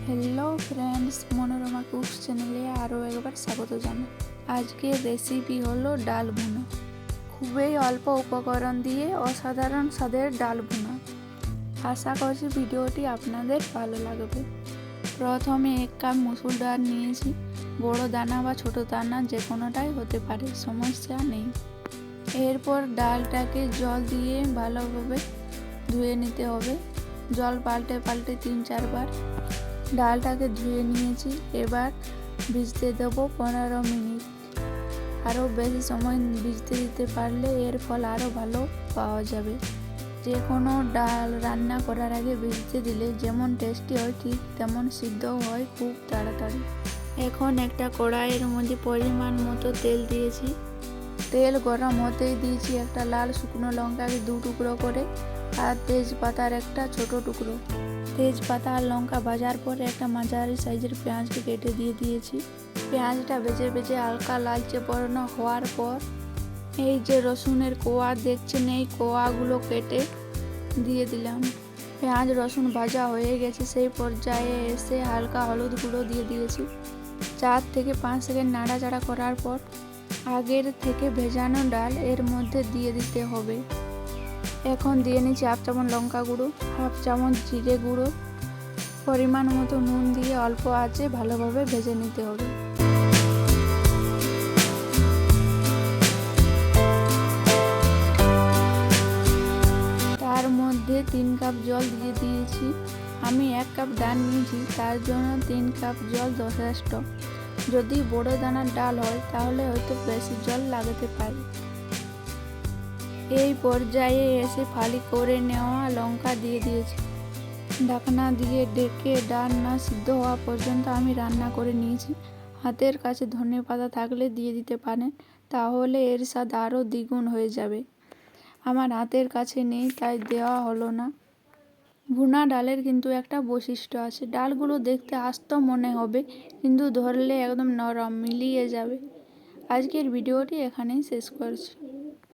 Hello friends, Manorama कुक्स चैनले आरो एक बार स्वागत जानाई। आज के रेसिपि हलो डाल भुना। खूबई अल्प उपकरण दिए असाधारण स्वादेर डाल भुना। आशा करছি ভিডিওটি আপনাদের ভালো লাগবে। প্রথমে এক কাপ মুসুর ডাল নিয়েছি। বড় দানা বা ছোট দানা যে কোনোটাই হতে পারে, সমস্যা নেই। এরপর ডালটাকে জল দিয়ে ভালোভাবে ধুয়ে নিতে হবে। জল পাল্টে পাল্টে 3-4 বার ডালটাকে ধুয়ে নিয়েছি। এবার ভিজতে দেবো 15 মিনিট। আরও বেশি সময় ভিজতে দিতে পারলে এর ফল আরও ভালো পাওয়া যাবে। যে কোনো ডাল রান্না করার আগে ভিজতে দিলে যেমন টেস্টি হয় ঠিক তেমন সিদ্ধও হয় খুব তাড়াতাড়ি। এখন একটা কড়াইয়ের মধ্যে পরিমাণ মতো তেল দিয়েছি। তেল গরম হতেই দিয়েছি একটা লাল শুকনো লঙ্কাকে 2 টুকরো করে আর তেজপাতার একটা ছোট টুকরো। তেজপাতা আর লঙ্কা ভাজার পর একটা মাঝারি সাইজের পেঁয়াজকে কেটে দিয়ে দিয়েছি। পেঁয়াজটা ভেজে ভেজে হালকা লালচে বর্ণ হওয়ার পর এই যে রসুনের কোয়া দেখছেন, এই কোয়াগুলো কেটে দিয়ে দিলাম। পেঁয়াজ রসুন ভাজা হয়ে গেছে, সেই পর্যায়ে এসে হালকা হলুদ গুঁড়ো দিয়ে দিয়েছি। 4 থেকে 5 সেকেন্ড নাড়াচাড়া করার পর আগের থেকে ভেজানো ডাল এর মধ্যে দিয়ে দিতে হবে। এখন দিয়ে নিচ্ছি 1/2 চামচ লঙ্কা গুঁড়ো, 1/2 চামচ জিরে গুঁড়ো, পরিমাণ মতো নুন দিয়ে অল্প আঁচে ভালোভাবে ভেজে নিতে হবে। তার মধ্যে 3 কাপ জল দিয়ে দিয়েছি। আমি 1 কাপ ডাল নিয়েছি, তার জন্য 3 কাপ জল যথেষ্ট। যদি বড় দানার ডাল হয় তাহলে হয়তো বেশি জল লাগাতে পারে। এই পর্যায়ে এসে ফালি করে নেওয়া লঙ্কা দিয়ে দিয়েছি। ঢাকনা দিয়ে ঢেকে ডাল না সিদ্ধ হওয়া পর্যন্ত আমি রান্না করে নিয়েছি। হাতের কাছে ধনেপাতা থাকলে দিয়ে দিতে পারেন, তাহলে এর স্বাদ আরও দ্বিগুণ হয়ে যাবে। আমার হাতের কাছে নেই তাই দেওয়া হলো না। ভুনা ডালের কিন্তু একটা বৈশিষ্ট্য আছে, ডালগুলো দেখতে আস্ত মনে হবে কিন্তু ধরলে একদম নরম মিলিয়ে যাবে। আজকের ভিডিওটি এখানেই শেষ করছি।